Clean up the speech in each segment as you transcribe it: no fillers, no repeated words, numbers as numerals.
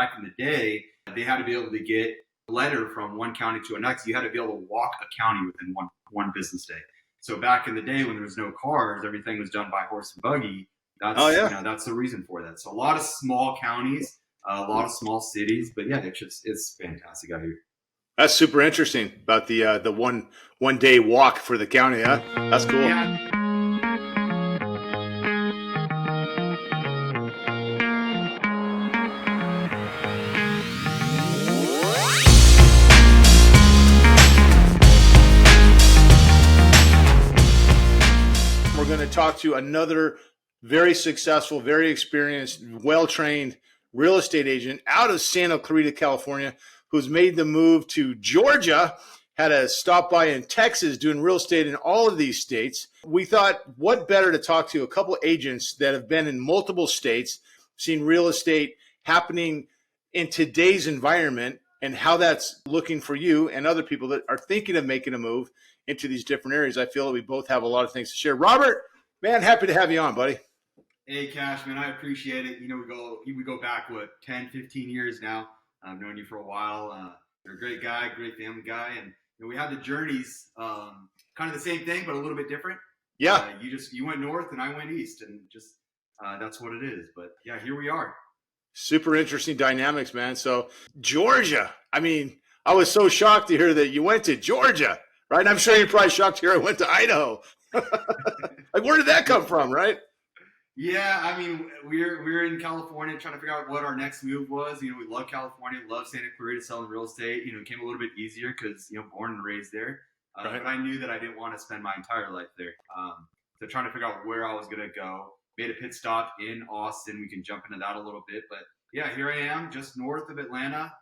back in the day, they had to be able to get a letter from one county to another. You had to be able to walk a county within one business day. So back in the day when there was no cars, everything was done by horse and buggy. Oh yeah. That's the reason for that. So a lot of small counties, a lot of small cities, but yeah, it's fantastic out here. That's super interesting about the one day walk for the county. Huh? That's cool. Yeah. We're going to talk to another very successful, very experienced, well-trained real estate agent out of Santa Clarita, California, who's made the move to Georgia, had a stop by in Texas doing real estate in all of these states. We thought, what better to talk to a couple agents that have been in multiple states, seen real estate happening in today's environment and how that's looking for you and other people that are thinking of making a move into these different areas. I feel that we both have a lot of things to share. Robert, man, happy to have you on, buddy. Hey, Cash, man, I appreciate it. We go back, 10, 15 years now. I've known you for a while. You're a great guy, great family guy. And we had the journeys, kind of the same thing, but a little bit different. Yeah. You went north and I went east, and just that's what it is. But yeah, here we are. Super interesting dynamics, man. So Georgia, I mean, I was so shocked to hear that you went to Georgia, right? And I'm sure you're probably shocked to hear I went to Idaho. Like, where did that come from, right? Yeah, I mean, we're in California trying to figure out what our next move was. We love California, love Santa Clarita, selling real estate. It came a little bit easier because, born and raised there. Right. But I knew that I didn't want to spend my entire life there. So trying to figure out where I was going to go. Made a pit stop in Austin. We can jump into that a little bit. But yeah, here I am just north of Atlanta,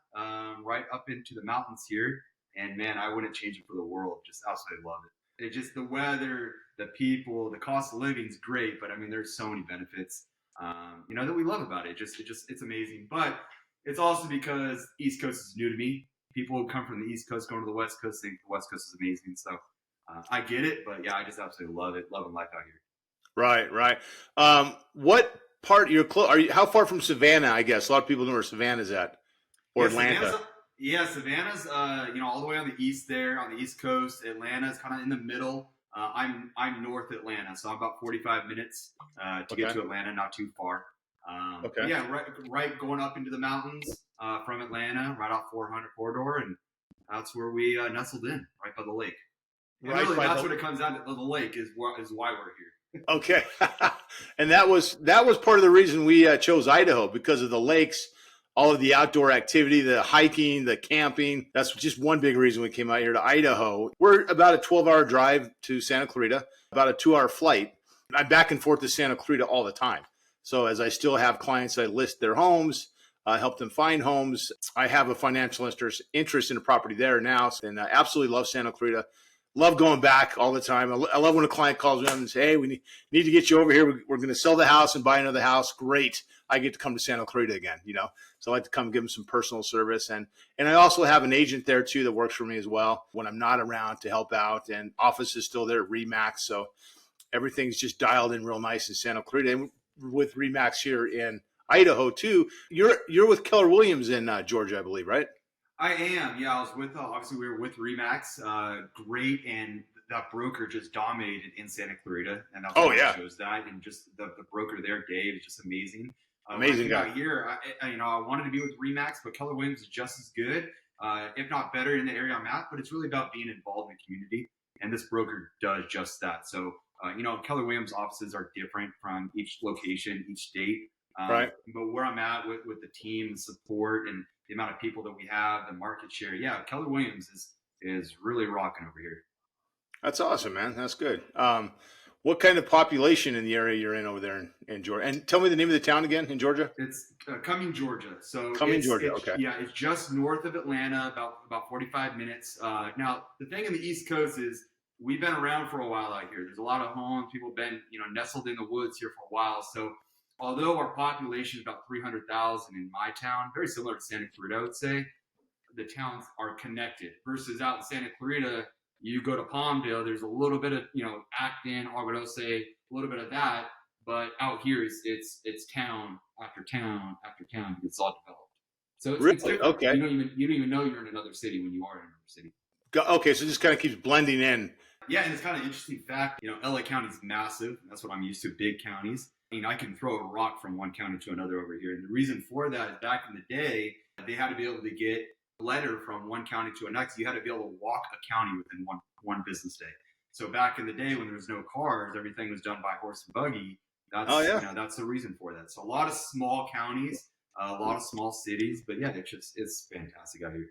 right up into the mountains here. And man, I wouldn't change it for the world. Just absolutely love it. It's just the weather, the people, the cost of living is great. But I mean, there's so many benefits, that we love about it. It's amazing. But it's also because East Coast is new to me. People who come from the East Coast going to the West Coast think the West Coast is amazing. So I get it. But yeah, I just absolutely love it. Loving life out here. Right. What part how far from Savannah? I guess a lot of people know where Savannah's at, or Atlanta. Savannah's all the way on the east there, on the East Coast. Atlanta's kind of in the middle. I'm North Atlanta, so I'm about 45 minutes to get to Atlanta, not too far. Okay. Yeah, right going up into the mountains from Atlanta, right off 400 corridor, and that's where we nestled in, right by the lake. And right, really, that's what it comes down to. The lake is why we're here. Okay. And that was part of the reason we chose Idaho, because of the lakes, all of the outdoor activity, the hiking, the camping. That's just one big reason we came out here to Idaho. We're about a 12-hour drive to Santa Clarita, about a 2-hour flight. I'm back and forth to Santa Clarita all the time. So as I still have clients, I list their homes, help them find homes. I have a financial interest in a property there now, and I absolutely love Santa Clarita. Love going back all the time. I love when a client calls me up and says, hey, we need to get you over here. We're going to sell the house and buy another house. Great. I get to come to Santa Clarita again, So I like to come give them some personal service. And I also have an agent there, too, that works for me as well when I'm not around to help out. And office is still there at RE/MAX. So everything's just dialed in real nice in Santa Clarita. And with RE/MAX here in Idaho, too, you're with Keller Williams in Georgia, I believe, right? I am. Yeah, I was with, obviously we were with RE/MAX. Great. And that broker just dominated in Santa Clarita. And that's what shows that. And just the broker there, Dave, is just amazing. Amazing guy. Out here, I wanted to be with RE/MAX, but Keller Williams is just as good, if not better in the area I'm at. But it's really about being involved in the community. And this broker does just that. So, Keller Williams offices are different from each location, each state. Right. But where I'm at with the team, the support, and the amount of people that we have, the market share, yeah, Keller Williams is really rocking over here. That's awesome, man. That's good. What kind of population in the area you're in over there in Georgia? And tell me the name of the town again in Georgia. It's Cumming, Georgia. So Georgia. Okay. Yeah, it's just north of Atlanta, about 45 minutes. Now, the thing in the East Coast is we've been around for a while out here. There's a lot of homes. People have been, nestled in the woods here for a while. So although our population is about 300,000 in my town, very similar to Santa Clarita, I would say, the towns are connected. Versus out in Santa Clarita, you go to Palmdale, there's a little bit of, Acton, Argonaut, a little bit of that. But out here, it's town after town after town. It's all developed. So it's Really? different. Okay. You don't even know you're in another city when you are in another city. Okay. So it just kind of keeps blending in. Yeah, and it's kind of interesting fact. LA County is massive. That's what I'm used to, big counties. I can throw a rock from one county to another over here. And the reason for that is back in the day, they had to be able to get a letter from one county to another. You had to be able to walk a county within one business day. So back in the day when there was no cars, everything was done by horse and buggy. That's Oh yeah. that's the reason for that. So a lot of small counties, a lot of small cities, but yeah, it's fantastic out here.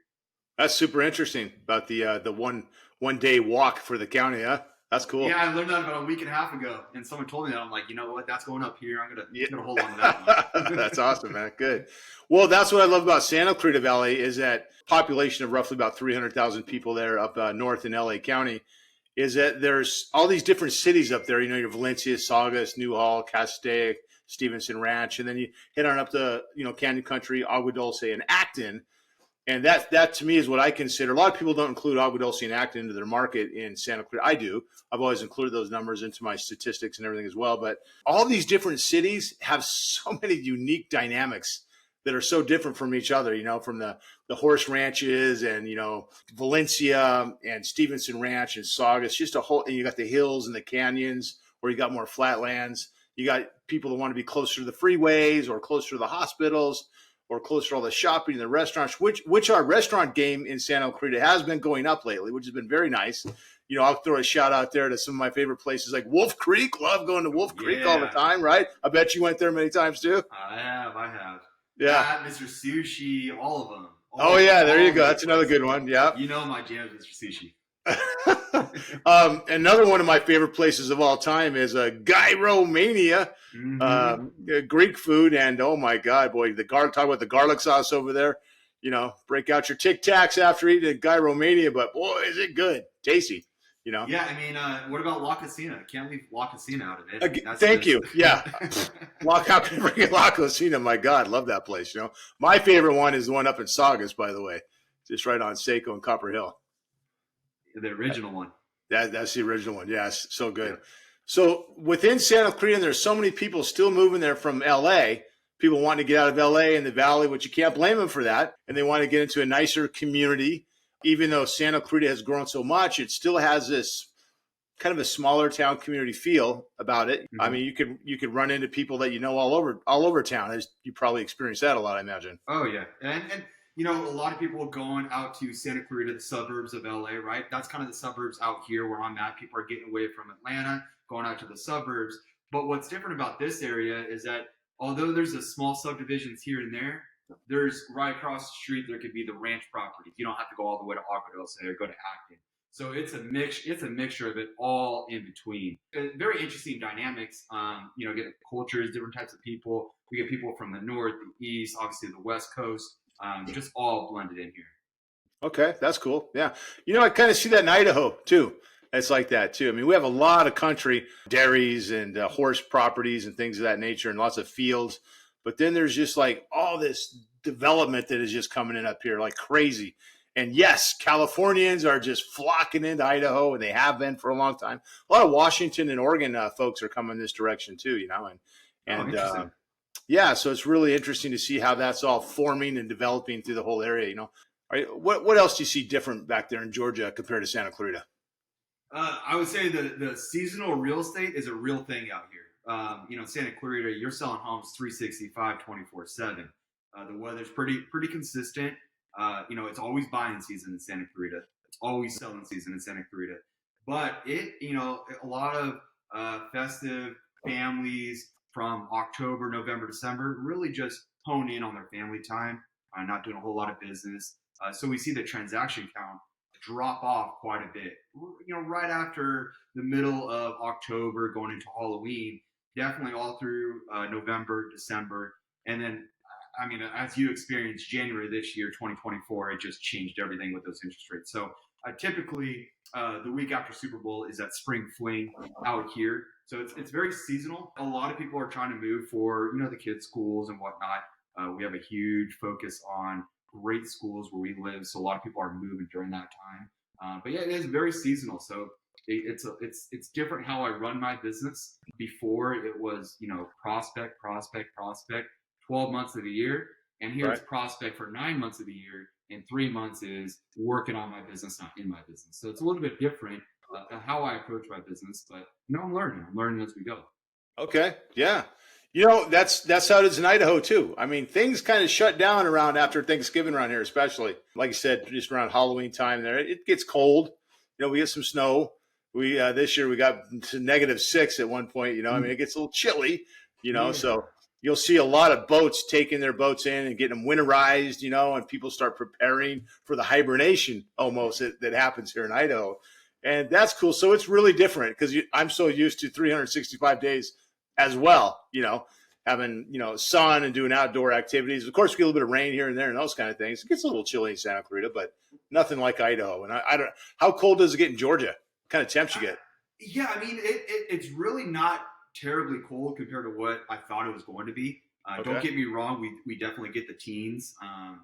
That's super interesting about the one day walk for the county. Huh? That's cool. Yeah, I learned that about a week and a half ago, and someone told me that. I'm like, you know what? That's going up here. Yeah. I'm gonna hold on to that one. That's awesome, man. Good. Well, that's what I love about Santa Clarita Valley is that population of roughly about 300,000 people there up north in LA County is that there's all these different cities up there. Your Valencia, Saugus, Newhall, Castaic, Stevenson Ranch, and then you hit on up to, Canyon Country, Agua Dulce, and Acton. And that to me is what I consider. A lot of people don't include Agua Dulce and Acton into their market in Santa Clarita. I do. I've always included those numbers into my statistics and everything as well. But all these different cities have so many unique dynamics that are so different from each other, from the horse ranches and, Valencia and Stevenson Ranch and Saugus, just a whole, and you got the hills and the canyons where you got more flatlands. You got people that want to be closer to the freeways or closer to the hospitals, or closer to all the shopping and the restaurants, which our restaurant game in Santa Clarita has been going up lately, which has been very nice. I'll throw a shout out there to some of my favorite places like Wolf Creek. Love going to Wolf Creek all the time, right? I bet you went there many times too. I have. Yeah. Mr. Sushi, all of them. Oh yeah, there you go. That's another good one. Yeah. My jam is Mr. Sushi. Another one of my favorite places of all time is Gyromania, Greek food, and oh my God, boy, talk about the garlic sauce over there. Break out your Tic Tacs after eating Gyromania, but boy, is it good, tasty. Yeah, what about La Casina? Can't leave La Casina out of it. Thank you. Yeah, how can I bring La Casina? My God, love that place. My favorite one is the one up in Saugus, by the way, just right on Seco and Copper Hill. The original one. That's the original one. Yes, so good. Yeah. So within Santa Clarita, there's so many people still moving there from LA. People wanting to get out of LA and the Valley, which you can't blame them for that. And they want to get into a nicer community. Even though Santa Clarita has grown so much, it still has this kind of a smaller town community feel about it. Mm-hmm. I mean, you could run into people that all over town. As you probably experienced that a lot, I imagine. Oh yeah, and a lot of people going out to Santa Clarita, the suburbs of LA, right? That's kind of the suburbs out here where I'm at. People are getting away from Atlanta, going out to the suburbs. But what's different about this area is that although there's a small subdivisions here and there's right across the street, there could be the ranch property. You don't have to go all the way to Agua Dulce or go to Acton. So it's a mixture of it all in between. Very interesting dynamics. Get cultures, different types of people. We get people from the north, the east, obviously the west coast. Just all blended in here. Okay, that's cool. Yeah. I kind of see that in Idaho too. It's like that too. I mean, we have a lot of country dairies and horse properties and things of that nature and lots of fields. But then there's just like all this development that is just coming in up here like crazy. And yes, Californians are just flocking into Idaho, and they have been for a long time. A lot of Washington and Oregon folks are coming this direction too, yeah, so it's really interesting to see how that's all forming and developing through the whole area. All right, what else do you see different back there in Georgia compared to Santa Clarita? I would say the seasonal real estate is a real thing out here. Santa Clarita, you're selling homes 365, 24/7. The weather's pretty consistent. It's always buying season in Santa Clarita. It's always selling season in Santa Clarita. But a lot of festive families from October, November, December really just hone in on their family time, not doing a whole lot of business. So we see the transaction count drop off quite a bit. Right after the middle of October, going into Halloween, definitely all through November, December, and then as you experienced January this year, 2024, it just changed everything with those interest rates. So typically, the week after Super Bowl is that spring fling out here. So it's very seasonal. A lot of people are trying to move for, the kids' schools and whatnot. We have a huge focus on great schools where we live. So a lot of people are moving during that time. But yeah, it is very seasonal. So it's different how I run my business. Before it was, prospect, 12 months of the year. And here it's prospect for 9 months of the year, and 3 months is working on my business, not in my business. So it's a little bit different how I approach my business, but I'm learning as we go. Okay. Yeah. That's how it is in Idaho too. I mean, things kind of shut down around after Thanksgiving around here, especially like you said, just around Halloween time there. It gets cold. We get some snow. We this year we got to -6 at one point, I mean, it gets a little chilly, Yeah. so you'll see a lot of boats taking their boats in and getting them winterized, and people start preparing for the hibernation almost that happens here in Idaho. And that's cool. So it's really different because I'm so used to 365 days as well, having, sun and doing outdoor activities. Of course, we get a little bit of rain here and there and those kind of things. It gets a little chilly in Santa Clarita, but nothing like Idaho. And I don't, how cold does it get in Georgia? What kind of temps you get? Yeah, I mean, it's really not terribly cold compared to what I thought it was going to be. Don't get me wrong, we definitely get the teens.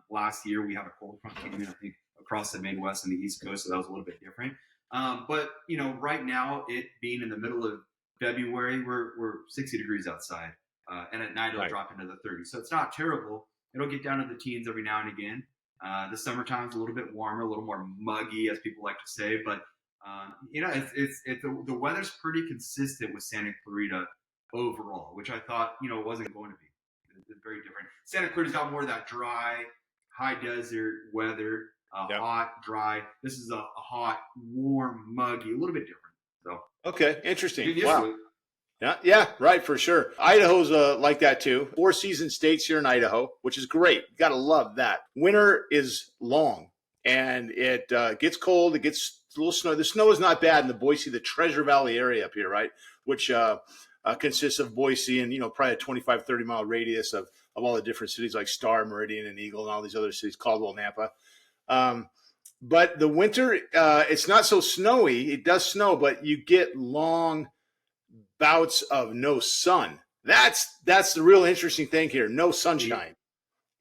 Last year we had a cold front came in, I think, across the Midwest and the East Coast, so that was a little bit different. But right now, it being in the middle of February, we're 60 degrees outside, and at night it'll drop into the 30s. So it's not terrible. It'll get down to the teens every now and again. The summertime's a little bit warmer, a little more muggy, as people like to say, but the weather's pretty consistent with Santa Clarita overall, which I thought it wasn't going to be. It's very different. Santa Clarita's got more of that dry, high desert weather, hot, dry. This is a hot, warm, muggy, a little bit different. So okay, interesting. Wow. Yeah, right, for sure. Idaho's like that too. 4 season states here in Idaho, which is great. You gotta love that. Winter is long, and it gets cold. It gets a little snow. The snow is not bad in the Boise, the Treasure Valley area up here, right? Which consists of Boise and, probably a 25, 30 mile radius of all the different cities like Star, Meridian, and Eagle, and all these other cities, Caldwell, Nampa. But the winter, it's not so snowy. It does snow, but you get long bouts of no sun. That's the real interesting thing here. No sunshine.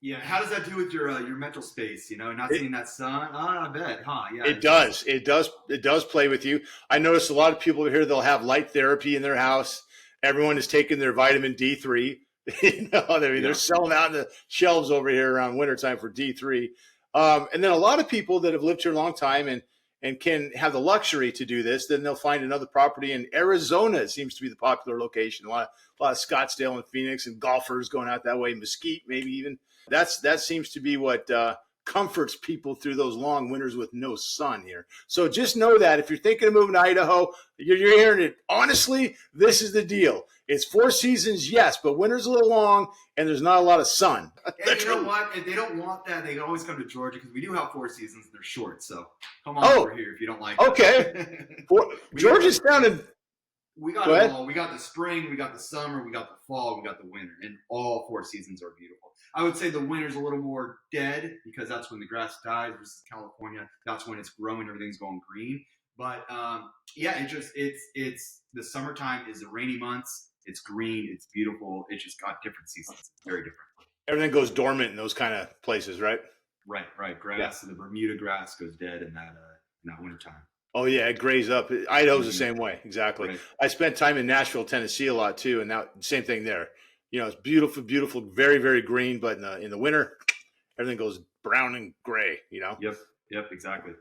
Yeah, how does that do with your mental space? Not seeing that sun. Oh, I bet, huh? Yeah, it does. It does play with you. I notice a lot of people here. They'll have light therapy in their house. Everyone is taking their vitamin D3. They're selling out in the shelves over here around wintertime for D3. And then a lot of people that have lived here a long time and can have the luxury to do this, then they'll find another property in Arizona. It seems to be the popular location. A lot of Scottsdale and Phoenix and golfers going out that way. Mesquite, maybe even. That seems to be what comforts people through those long winters with no sun here. So just know that if you're thinking of moving to Idaho, you're hearing it. Honestly, this is the deal. It's 4 seasons, yes, but winter's a little long and there's not a lot of sun. And you know what? If they don't want that, they can always come to Georgia because we do have 4 seasons and they're short. So come on over here if you don't like it. Okay. Georgia's sounding. We got it all. We got the spring, we got the summer, we got the fall, we got the winter, and all 4 seasons are beautiful. I would say the winter's a little more dead because that's when the grass dies versus California. That's when it's growing, everything's going green. But it's the summertime is the rainy months. It's green, it's beautiful. It's just got different seasons. It's very different. Everything goes dormant in those kind of places, right? Right. Grass, the Bermuda grass goes dead in that wintertime. Oh yeah, it grays up. Idaho's the same way, exactly. Right. I spent time in Nashville, Tennessee a lot too, and now same thing there. It's beautiful, beautiful, very, very green, but in the winter, everything goes brown and gray. Yep, exactly.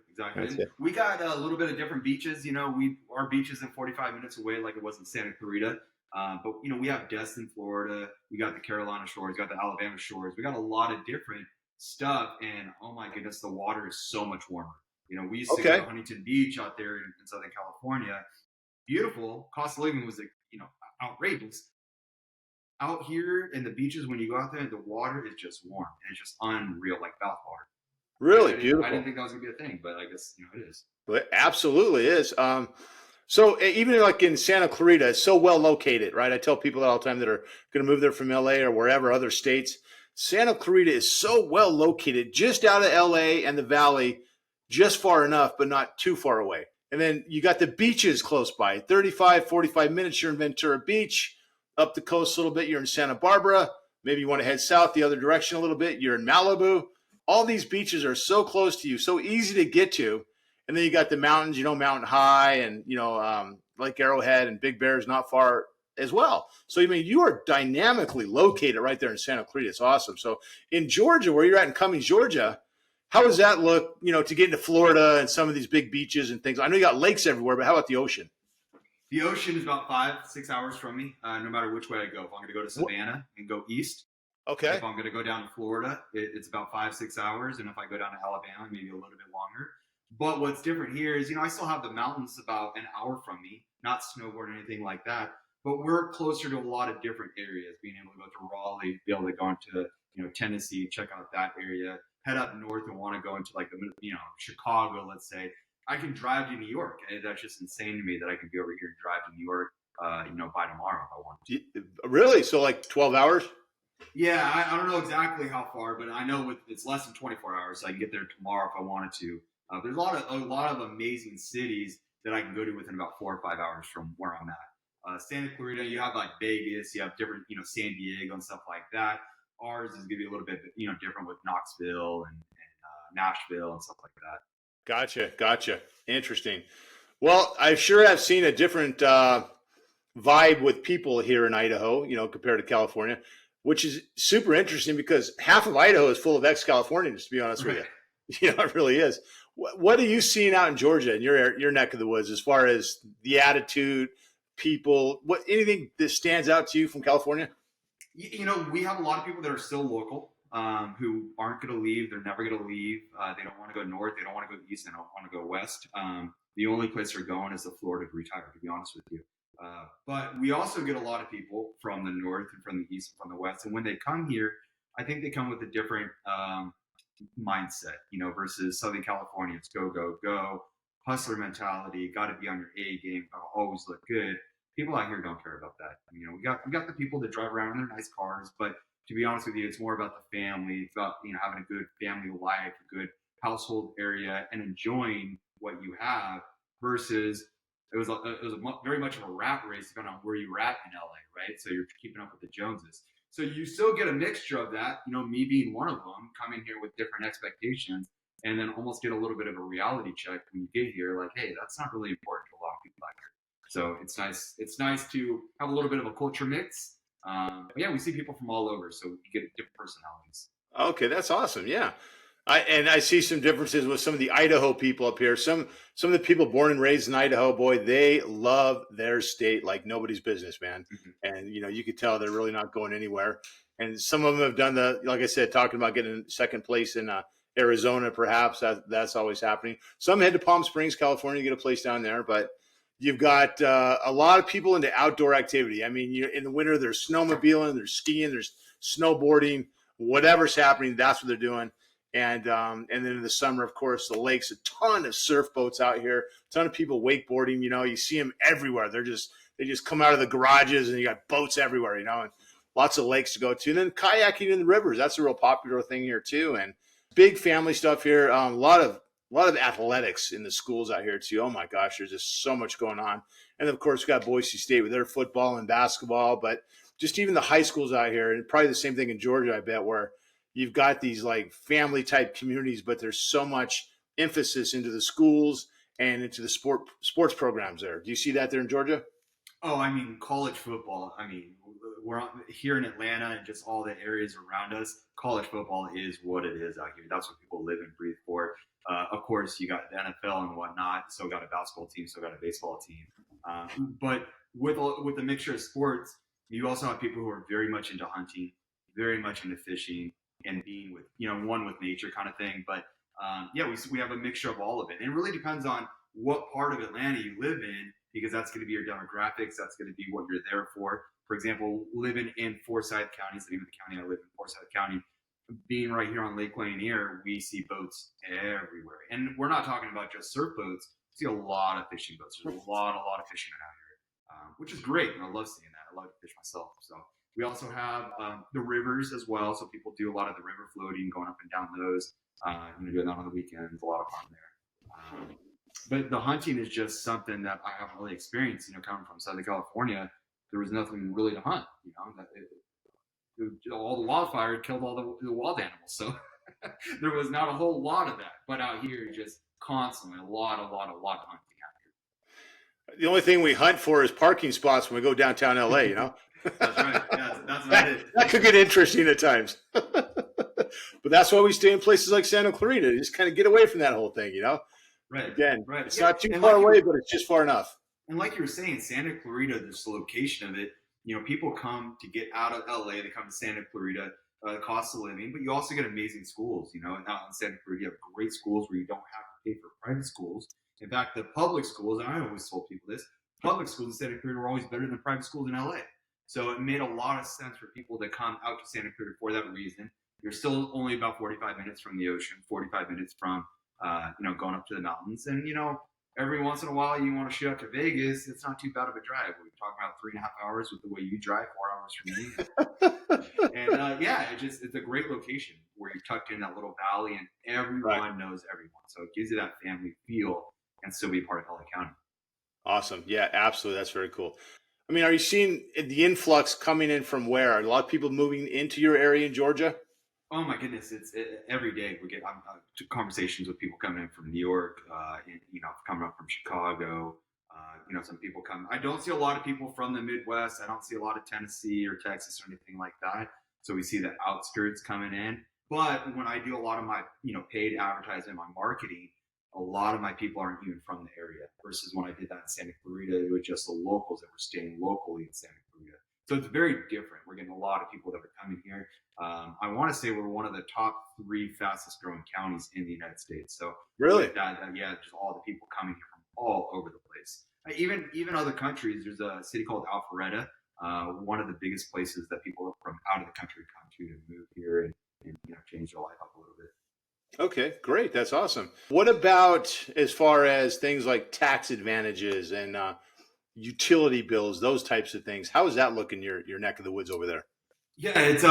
We got a little bit of different beaches. Our beach isn't 45 minutes away like it was in Santa Clarita, but we have Destin, Florida. We got the Carolina shores, we got the Alabama shores. We got a lot of different stuff, and oh my goodness, the water is so much warmer. We used to go to Huntington Beach out there in Southern California. Beautiful. Cost of living was outrageous. Out here in the beaches, when you go out there, the water is just warm. And it's just unreal, like bath water. Really beautiful. I didn't think that was going to be a thing, but I guess it is. It absolutely is. So even like in Santa Clarita, it's so well located, right? I tell people that all the time that are going to move there from LA or wherever, other states. Santa Clarita is so well located, just out of LA and the Valley, just far enough, but not too far away. And then you got the beaches close by, 35, 45 minutes, you're in Ventura Beach. Up the coast a little bit, you're in Santa Barbara. Maybe you want to head south the other direction a little bit, you're in Malibu. All these beaches are so close to you, so easy to get to. And then you got the mountains, Mountain High and, Lake Arrowhead and Big Bear is not far as well. So, I mean, you are dynamically located right there in Santa Clarita. It's awesome. So in Georgia, where you're at in Cummings, Georgia, how does that look, to get into Florida and some of these big beaches and things? I know you got lakes everywhere, but how about the ocean? The ocean is about 5-6 hours from me, no matter which way I go. If I'm going to go to Savannah and go east, Okay. if I'm going to go down to Florida, it's about 5-6 hours. And if I go down to Alabama, maybe a little bit longer. But what's different here is, I still have the mountains about an hour from me, not snowboard or anything like that. But we're closer to a lot of different areas, being able to go to Raleigh, be able to go into, Tennessee, check out that area, head up north and want to go into like Chicago, let's say. I can drive to New York. And that's just insane to me that I can be over here and drive to New York, by tomorrow if I want to. Really? So like 12 hours? Yeah, I don't know exactly how far, but I know it's less than 24 hours, so I can get there tomorrow if I wanted to. There's a lot of amazing cities that I can go to within about 4 or 5 hours from where I'm at. Santa Clarita, you have like Vegas, you have different, San Diego and stuff like that. Ours is going to be a little bit, different with Knoxville and Nashville and stuff like that. Gotcha. Interesting. Well, I sure have seen a different vibe with people here in Idaho, compared to California, which is super interesting because half of Idaho is full of ex-Californians, to be honest with you. It really is. What are you seeing out in Georgia in your neck of the woods as far as the attitude, people, anything that stands out to you from California? We have a lot of people that are still local, who aren't going to leave. They're never going to leave. They don't want to go north. They don't want to go east. They don't want to go west. The only place they're going is to Florida to retire, to be honest with you. But we also get a lot of people from the north and from the east and from the west. And when they come here, I think they come with a different mindset, versus Southern California. It's go, go, go, hustler mentality, got to be on your A game, always look good. People out here don't care about that. We got the people that drive around in their nice cars, but to be honest with you, it's more about the family, about having a good family life, a good household area, and enjoying what you have. Versus it was very much of a rat race depending on where you were at in LA, right? So you're keeping up with the Joneses. So you still get a mixture of that, me being one of them, coming here with different expectations, and then almost get a little bit of a reality check when you get here, like, hey, that's not really important to a lot of people out here. So it's nice. It's nice to have a little bit of a culture mix. But yeah, we see people from all over, so you get different personalities. Okay, that's awesome. Yeah. I see some differences with some of the Idaho people up here. Some of the people born and raised in Idaho, boy, they love their state like nobody's business, man. Mm-hmm. And you could tell they're really not going anywhere. And some of them have done like I said, talking about getting second place in Arizona, perhaps that's always happening. Some head to Palm Springs, California, to get a place down there, but you've got a lot of people into outdoor activity. I mean, in the winter, there's snowmobiling, there's skiing, there's snowboarding, whatever's happening, that's what they're doing. And then in the summer, of course, the lakes, a ton of surf boats out here, a ton of people wakeboarding. You see them everywhere. They just come out of the garages, and you got boats everywhere. And lots of lakes to go to. And then kayaking in the rivers, that's a real popular thing here too. And big family stuff here. A lot of athletics in the schools out here too. Oh my gosh, there's just so much going on. And of course, we got Boise State with their football and basketball, but just even the high schools out here, and probably the same thing in Georgia, I bet, where you've got these like family type communities, but there's so much emphasis into the schools and into the sports programs there. Do you see that there in Georgia? Oh, I mean, college football. I mean, we're here in Atlanta and just all the areas around us. College football is what it is out here. That's what people live and breathe for. Of course, you got the NFL and whatnot. So got a basketball team, so got a baseball team. But with the mixture of sports, you also have people who are very much into hunting, very much into fishing, and being with one with nature kind of thing. But yeah, we have a mixture of all of it. And it really depends on what part of Atlanta you live in, because that's going to be your demographics. That's going to be what you're there for. For example, living in Forsyth County is the name of the county I live in, Forsyth County. Being right here on Lake Lanier, we see boats everywhere. And we're not talking about just surf boats. We see a lot of fishing boats. There's a lot of fishing out here, which is great. And I love seeing that. I love to fish myself. So we also have the rivers as well. So people do a lot of the river floating, going up and down those. Doing that on the weekends. A lot of fun there. But the hunting is just something that I haven't really experienced. Coming from Southern California, there was nothing really to hunt. All the wildfire killed all the wild animals, so there was not a whole lot of that. But out here, just constantly a lot of hunting out The only thing we hunt for is parking spots when we go downtown LA, you know? That's right. Yeah, that's about that, it. that could get interesting at times. But that's why we stay in places like Santa Clarita, just kind of get away from that whole thing, you know? Right, Again, right. it's Yeah, not too and far like away, you but it's just far enough. and like you were saying, Santa Clarita, this location of it, people come to get out of LA. They come to Santa Clarita, the cost of living, but you also get amazing schools. And out in Santa Clarita, you have great schools where you don't have to pay for private schools. In fact, the public schools, and I always told people this, public schools in Santa Clarita were always better than private schools in LA. So it made a lot of sense for people to come out to Santa Clarita for that reason. You're still only about 45 minutes from the ocean, 45 minutes from, going up to the mountains. And, every once in a while you want to shoot up to Vegas, it's not too bad of a drive. We're talking about 3.5 hours with the way you drive, 4 hours from me. And it's a great location where you're tucked in that little valley and everyone knows everyone. So it gives you that family feel and still be part of LA County. Awesome. Yeah, absolutely. That's very cool. I mean, are you seeing the influx coming in from where? Are a lot of people moving into your area in Georgia? Oh my goodness! Every day we get conversations with people coming in from New York, coming up from Chicago. Some people come. I don't see a lot of people from the Midwest. I don't see a lot of Tennessee or Texas or anything like that. So we see the outskirts coming in. But when I do a lot of my paid advertising, my marketing, a lot of my people aren't even from the area. Versus when I did that in Santa Clarita, it was just the locals that were staying locally in Santa Clarita. So it's very different. We're getting a lot of people that are coming here. I want to say we're one of the top 3 fastest growing counties in the United States. So really, just all the people coming here from all over the place. Even other countries. There's a city called Alpharetta, one of the biggest places that people from out of the country come to move here and change their life up a little bit. Okay, great. That's awesome. What about as far as things like tax advantages and utility bills, those types of things? How is that looking your neck of the woods over there? Yeah, it's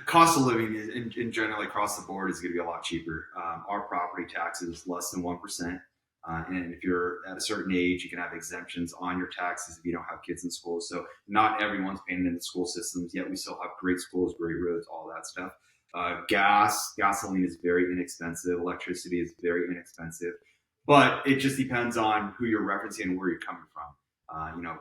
cost of living in general across the board is going to be a lot cheaper. Our property tax is less than 1%. And if you're at a certain age, you can have exemptions on your taxes if you don't have kids in school. So not everyone's paying into school systems, yet we still have great schools, great roads, all that stuff. Gasoline is very inexpensive. Electricity is very inexpensive. But it just depends on who you're referencing and where you're coming from.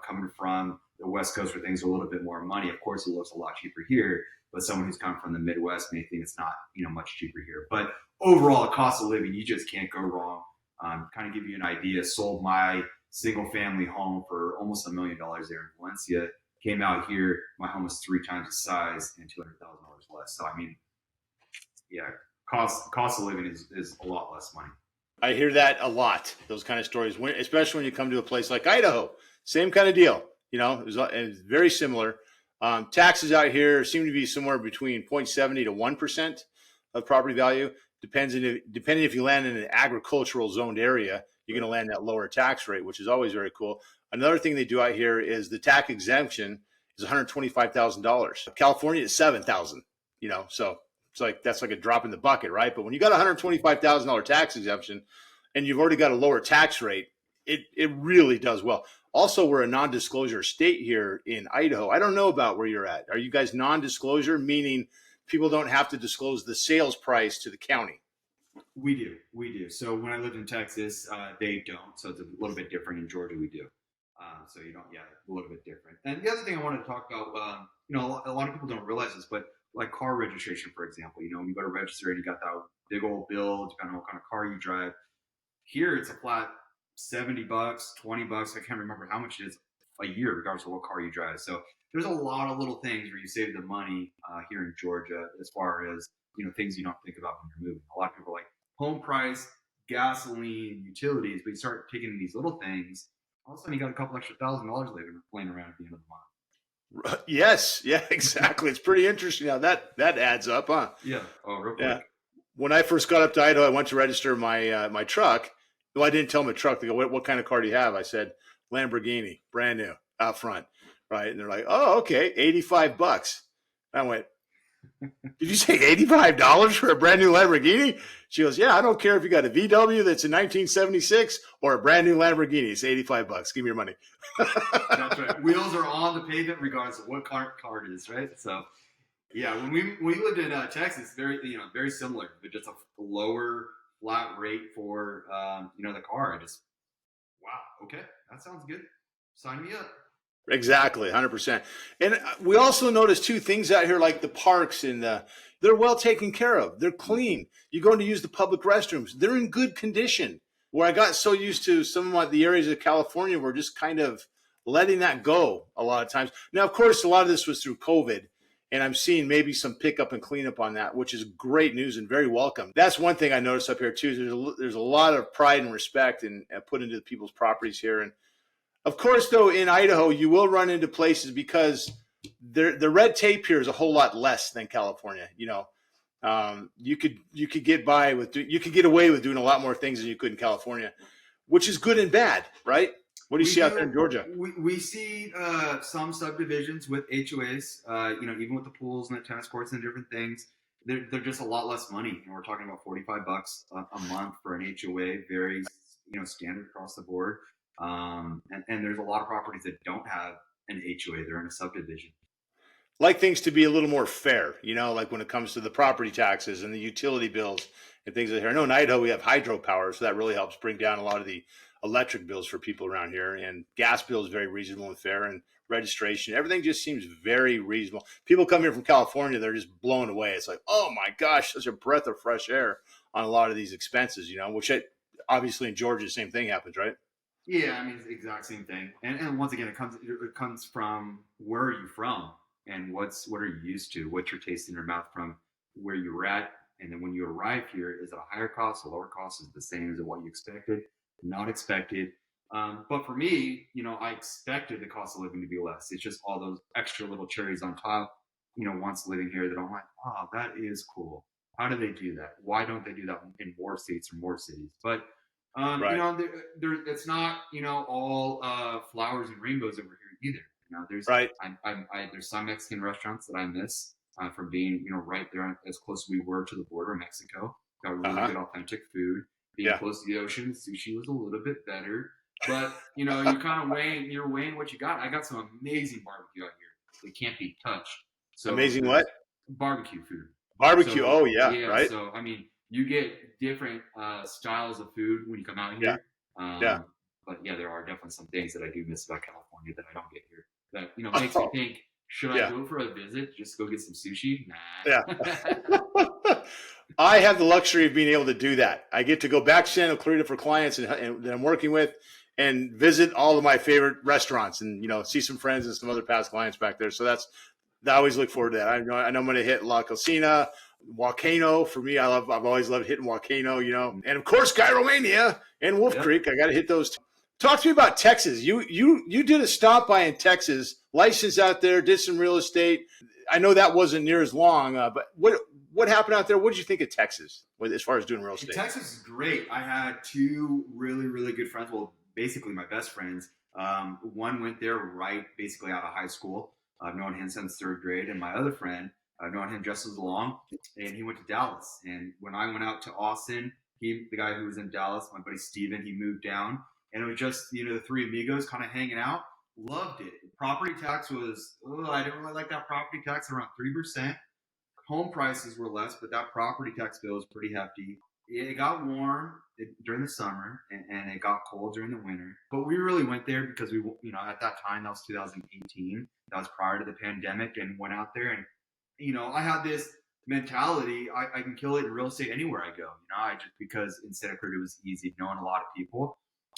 Coming from the West Coast where things are a little bit more money, of course, it looks a lot cheaper here. But someone who's come from the Midwest may think it's not, much cheaper here. But overall, the cost of living, you just can't go wrong. Kind of give you an idea. Sold my single family home for almost $1 million there in Valencia. Came out here, my home was 3 times the size and $200,000 less. So I mean, yeah, cost of living is a lot less money. I hear that a lot. Those kind of stories, especially when you come to a place like Idaho. Same kind of deal. It's very similar. Taxes out here seem to be somewhere between 0.70 to 1% of property value. Depending if you land in an agricultural zoned area, you're going to land that lower tax rate, which is always very cool. Another thing they do out here is the tax exemption is $125,000. California is $7,000. So that's like a drop in the bucket, right? But when you got a $125,000 tax exemption and you've already got a lower tax rate, it really does well. Also, we're a non-disclosure state here in Idaho. I don't know about where you're at. Are you guys non-disclosure, meaning people don't have to disclose the sales price to the county? We do. So when I lived in Texas, they don't. So it's a little bit different. In Georgia, we do. So you don't, a little bit different. And the other thing I wanted to talk about, a lot of people don't realize this, but like car registration, for example, when you go to register and you got that big old bill, depending on what kind of car you drive. Here, it's a flat $70, $20. I can't remember how much it is a year, regardless of what car you drive. So there's a lot of little things where you save the money here in Georgia, as far as things you don't think about when you're moving. A lot of people are like home price, gasoline, utilities, but you start taking these little things, all of a sudden you got a couple extra $1,000 laying around at the end of the month. Yes, yeah, exactly. It's pretty interesting how that adds up, huh? Yeah. Oh, real quick. Yeah. When I first got up to Idaho, I went to register my truck. Well, I didn't tell them the truck. They go, what kind of car do you have? I said, Lamborghini, brand new, out front, right? And they're like, oh, okay, $85. I went, did you say $85 for a brand new Lamborghini? She goes, yeah, I don't care if you got a VW that's in 1976 or a brand new Lamborghini. It's $85. Give me your money. That's right. Wheels are on the pavement regardless of what car it is, right? So, yeah, when we lived in Texas, very similar, but just a lower flat rate for the car. I just Wow. Okay. That sounds good. Sign me up. Exactly, 100%. And we also noticed two things out here, like the parks and they're well taken care of. They're clean. You go in to use the public restrooms. They're in good condition. Where I got so used to some of the areas of California, we're just kind of letting that go a lot of times. Now, of course, a lot of this was through COVID, and I'm seeing maybe some pickup and cleanup on that, which is great news and very welcome. That's one thing I noticed up here too. There's a lot of pride and respect and put into the people's properties here. And of course, though, in Idaho, you will run into places because the red tape here is a whole lot less than California. You could get by with you could get away with doing a lot more things than you could in California, which is good and bad, right? What do you see out there in Georgia? We see some subdivisions with HOAs, even with the pools and the tennis courts and different things. They're just a lot less money. And we're talking about $45 a month for an HOA, very, standard across the board. And there's a lot of properties that don't have an HOA. They're in a subdivision. Like things to be a little more fair, like when it comes to the property taxes and the utility bills and things like that. I know in Idaho we have hydropower, so that really helps bring down a lot of the electric bills for people around here. And gas bills very reasonable and fair, and registration, everything just seems very reasonable. People come here from California, they're just blown away. It's like, oh my gosh, such a breath of fresh air on a lot of these expenses, which obviously in Georgia the same thing happens, right? Yeah, I mean, it's the exact same thing. And once again, it comes from where are you from and what are you used to, what's your taste in your mouth from where you were at. And then when you arrive here, is it a higher cost, a lower cost, is it the same as what you expected, not expected? But for me, I expected the cost of living to be less. It's just all those extra little cherries on top, once living here that I'm like, oh, that is cool. How do they do that? Why don't they do that in more states or more cities? But Right. it's not all flowers and rainbows over here either. There's Right. there's some Mexican restaurants that I miss from being right there as close as we were to the border of Mexico. Got really good authentic food. Being close to the ocean, sushi was a little bit better. But you're kind of weighing what you got. I got some amazing barbecue out here. It can't be touched. So amazing what? Barbecue food. Barbecue. So, oh yeah, right. So I mean, you get different styles of food when you come out here. Yeah. But yeah, there are definitely some things that I do miss about California that I don't get here. That makes me think, should I go for a visit? Just go get some sushi? Nah. Yeah. I have the luxury of being able to do that. I get to go back to Santa Clarita for clients and that I'm working with and visit all of my favorite restaurants and, see some friends and some other past clients back there. So I always look forward to that. I know I'm going to hit La Cocina, Volcano. For me, I've always loved hitting Volcano, and of course, Gyromania and Wolf Creek. I got to hit those two. Talk to me about Texas. You did a stop by in Texas, licensed out there, did some real estate. I know that wasn't near as long, but what happened out there? What did you think of Texas as far as doing real estate? Texas is great. I had two really, really good friends. Well, basically my best friends. One went there right basically out of high school. I've known him since third grade. And my other friend, I've known him just as long. And he went to Dallas. And when I went out to Austin, the guy who was in Dallas, my buddy Steven, he moved down. And it was just, the three amigos kind of hanging out. Loved it. Property tax was, I didn't really like that property tax, around 3%. Home prices were less, but that property tax bill was pretty hefty. It got warm during the summer and it got cold during the winter. But we really went there because we, at that time, that was 2018. That was prior to the pandemic, and went out there. And, I had this mentality. I can kill it in real estate anywhere I go. Because in Santa Cruz it was easy, knowing a lot of people.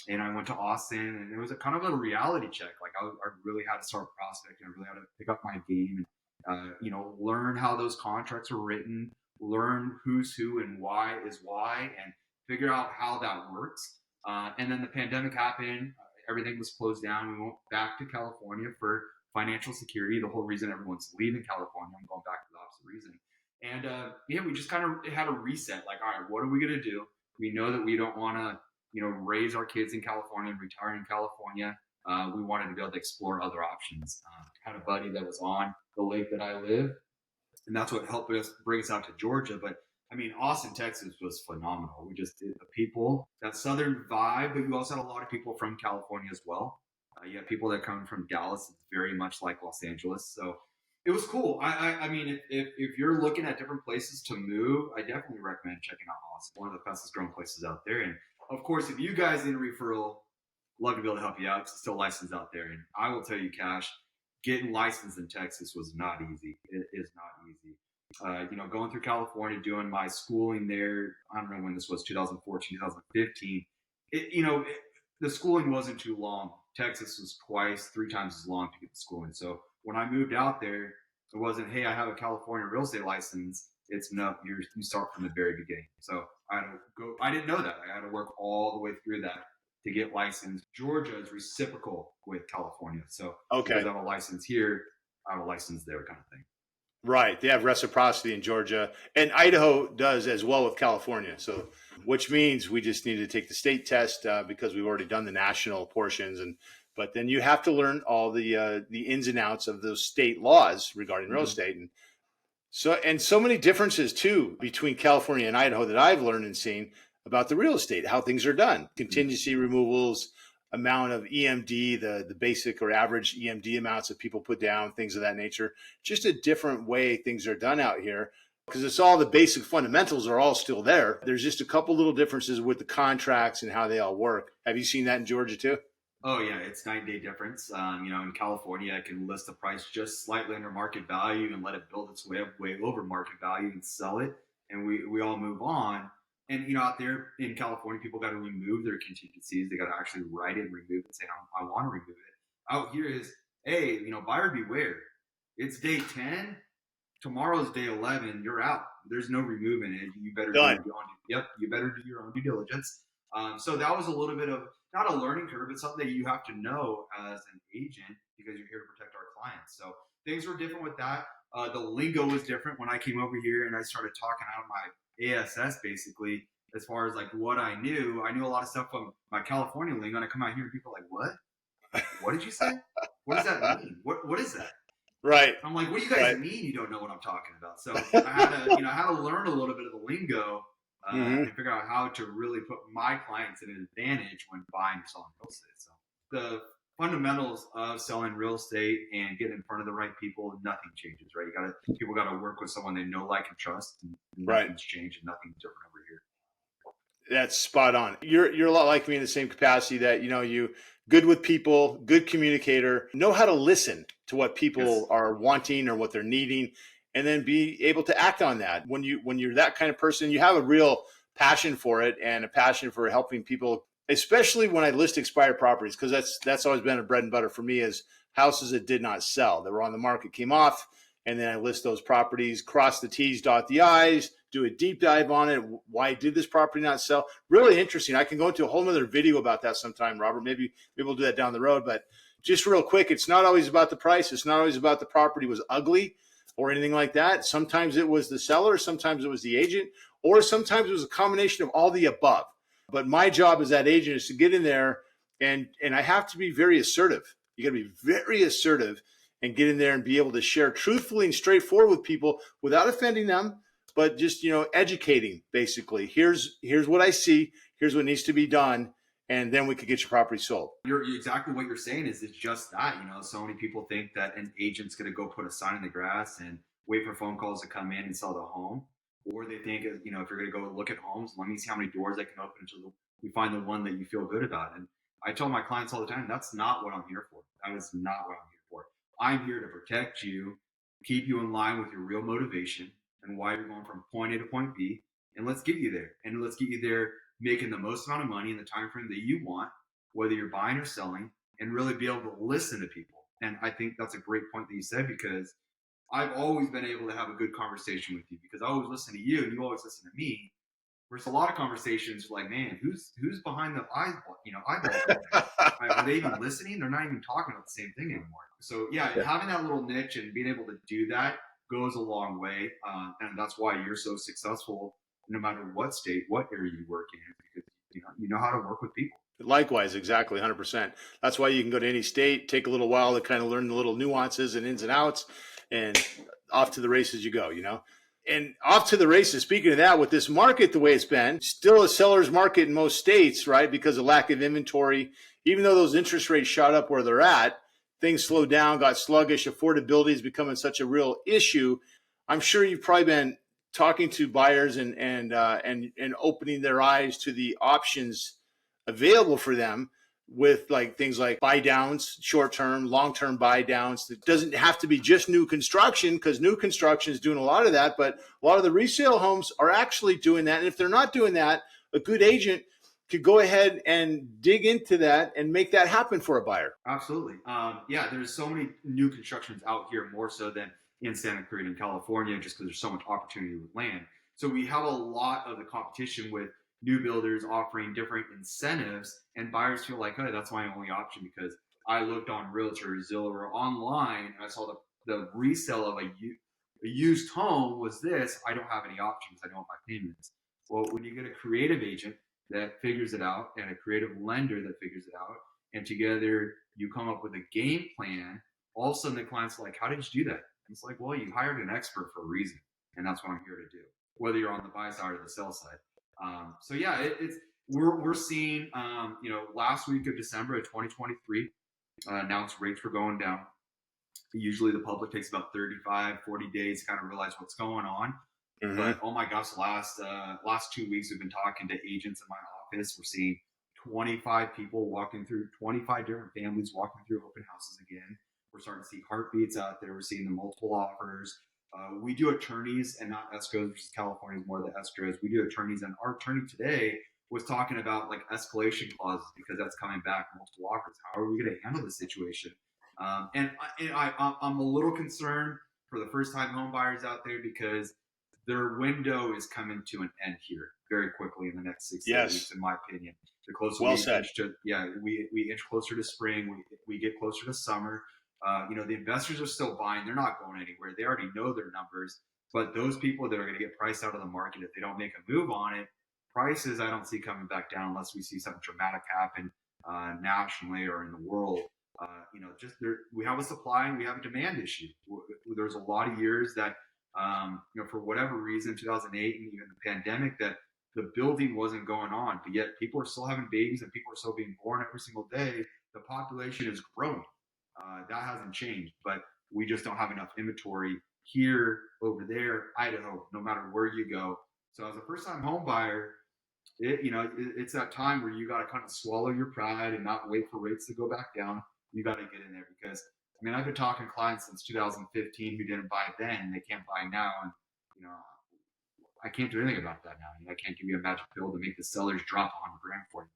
And I went to Austin, and it was a kind of a reality check. Like I really had to start prospecting. I really had to pick up my game and, learn how those contracts are written, learn who's who and why is why, and figure out how that works. And then the pandemic happened. Everything was closed down. We went back to California for financial security. The whole reason everyone's leaving California, I'm going back to the opposite reason. And we just kind of had a reset. Like, all right, what are we going to do? We know that we don't want to, raise our kids in California and retire in California. We wanted to be able to explore other options. Had a buddy that was on the lake that I live, and that's what helped us bring us out to Georgia. But I mean, Austin, Texas was phenomenal. We just did the people, that southern vibe, but you also had a lot of people from California as well. You have people that come from Dallas. It's very much like Los Angeles. So it was cool. I mean, if you're looking at different places to move, I definitely recommend checking out Austin. One of the fastest growing places out there. And of course, if you guys need a referral, love to be able to help you out. It's still licensed out there. And I will tell you, Cash, getting licensed in Texas was not easy. It is not easy. Going through California, doing my schooling there, I don't know when this was, 2014, 2015. The schooling wasn't too long. Texas was twice, 3 times as long to get the schooling. So when I moved out there, it wasn't, hey, I have a California real estate license. It's no, you start from the very beginning. So I had to go. I didn't know that. I had to work all the way through that to get licensed. Georgia is reciprocal with California. So because I have a license here, I have a license there, kind of thing. Right. They have reciprocity in Georgia, and Idaho does as well with California. So, which means we just need to take the state test because we've already done the national portions, but then you have to learn all the ins and outs of those state laws regarding real estate, and so many differences too between California and Idaho that I've learned and seen about the real estate, how things are done, contingency removals, amount of EMD, the basic or average EMD amounts that people put down, things of that nature. Just a different way things are done out here because it's all the basic fundamentals are all still there. There's just a couple little differences with the contracts and how they all work. Have you seen that in Georgia too? Oh yeah, it's 9-day difference. In California, I can list the price just slightly under market value and let it build its way up way over market value and sell it, and we all move on. And out there in California, people got to remove their contingencies. They got to actually write it and remove it and say, I want to remove it. Out here is, hey, buyer beware. It's day 10. Tomorrow's day 11. You're out. There's no removing it. You better you better do your own due diligence. So that was a little bit of not a learning curve, but something that you have to know as an agent because you're here to protect our clients. So things were different with that. The lingo was different when I came over here and I started talking out of my ASS basically, as far as like what I knew a lot of stuff from my California lingo, and I come out here and people are like, what did you say? What does that mean? What is that? Right. I'm like, what do you guys mean you don't know what I'm talking about? So I had to learn a little bit of the lingo and figure out how to really put my clients at an advantage when buying or selling real estate. So the fundamentals of selling real estate and getting in front of the right people, nothing changes, right? People got to work with someone they know, like, and trust, and nothing's changed and nothing's different over here. That's spot on. You're a lot like me in the same capacity that, you good with people, good communicator, know how to listen to what people are wanting or what they're needing, and then be able to act on that. When you're that kind of person, you have a real passion for it and a passion for helping people, especially when I list expired properties, because that's always been a bread and butter for me is houses that did not sell, that were on the market, came off, and then I list those properties, cross the T's, dot the I's, do a deep dive on it. Why did this property not sell? Really interesting. I can go into a whole nother video about that sometime, Robert. Maybe we'll do that down the road. But just real quick, it's not always about the price. It's not always about the property was ugly or anything like that. Sometimes it was the seller. Sometimes it was the agent. Or sometimes it was a combination of all the above. But my job as that agent is to get in there and I have to be very assertive. You got to be very assertive and get in there and be able to share truthfully and straightforward with people without offending them, but just, educating basically. Here's what I see. Here's what needs to be done. And then we could get your property sold. You're exactly what you're saying is it's just that, so many people think that an agent's going to go put a sign in the grass and wait for phone calls to come in and sell the home. Or they think, if you're going to go look at homes, let me see how many doors I can open until we find the one that you feel good about. And I tell my clients all the time, that's not what I'm here for. That is not what I'm here for. I'm here to protect you, keep you in line with your real motivation and why you're going from point A to point B. And let's get you there. And let's get you there making the most amount of money in the time frame that you want, whether you're buying or selling, and really be able to listen to people. And I think that's a great point that you said, because I've always been able to have a good conversation with you because I always listen to you and you always listen to me. There's a lot of conversations like, man, who's behind the eyeballs? Are they even listening? They're not even talking about the same thing anymore. So having that little niche and being able to do that goes a long way. And that's why you're so successful no matter what state, what area you work in, because you know how to work with people. Likewise, exactly, 100%. That's why you can go to any state, take a little while to kind of learn the little nuances and ins and outs, and off to the races you go, And off to the races, speaking of that, with this market the way it's been, still a seller's market in most states, right, because of lack of inventory. Even though those interest rates shot up where they're at, things slowed down, got sluggish, affordability is becoming such a real issue. I'm sure you've probably been talking to buyers and opening their eyes to the options available for them. with like things like buy downs, short term, long term buy downs. It doesn't have to be just new construction, because new construction is doing a lot of that, but a lot of the resale homes are actually doing that. And if they're not doing that, a good agent could go ahead and dig into that and make that happen for a buyer. Absolutely. Yeah, there's so many new constructions out here, more so than in Santa Cruz in California, just because there's so much opportunity with land. So we have a lot of the competition with new builders offering different incentives, and buyers feel like, hey, that's my only option because I looked on Realtors, Zillow, or online, and I saw the resale of a used home was this. I don't have any options. I don't have my payments. Well, when you get a creative agent that figures it out and a creative lender that figures it out, and together you come up with a game plan, all of a sudden the client's like, how did you do that? And it's like, well, you hired an expert for a reason, and that's what I'm here to do, whether you're on the buy side or the sell side. So yeah, it's we're seeing, last week of December of 2023, announced rates were going down. Usually the public takes about 35, 40 days to kind of realize what's going on. Mm-hmm. But oh my gosh, last 2 weeks we've been talking to agents in my office. We're seeing 25 people walking through, 25 different families walking through open houses again. We're starting to see heartbeats out there. We're seeing the multiple offers. We do attorneys and not escrows, which is California is more the escrows. We do attorneys, and our attorney today was talking about like escalation clauses because that's coming back, multiple offers. How are we going to handle the situation? I'm a little concerned for the first-time home buyers out there because their window is coming to an end here very quickly in the next 6 weeks, in my opinion. The closer we inch to, we inch closer to spring, we get closer to summer. The investors are still buying; they're not going anywhere. They already know their numbers. But those people that are going to get priced out of the market if they don't make a move on it, prices I don't see coming back down unless we see something dramatic happen nationally or in the world. We have a supply and we have a demand issue. There's a lot of years that, for whatever reason, 2008 and even the pandemic, that the building wasn't going on, but yet people are still having babies and people are still being born every single day. The population is growing. That hasn't changed, but we just don't have enough inventory here, over there, Idaho, no matter where you go. So as a first-time home buyer, it's that time where you got to kind of swallow your pride and not wait for rates to go back down. You got to get in there because, I've been talking to clients since 2015 who didn't buy then, they can't buy now. And, I can't do anything about that now. I can't give you a magic pill to make the sellers drop 100 grand for you.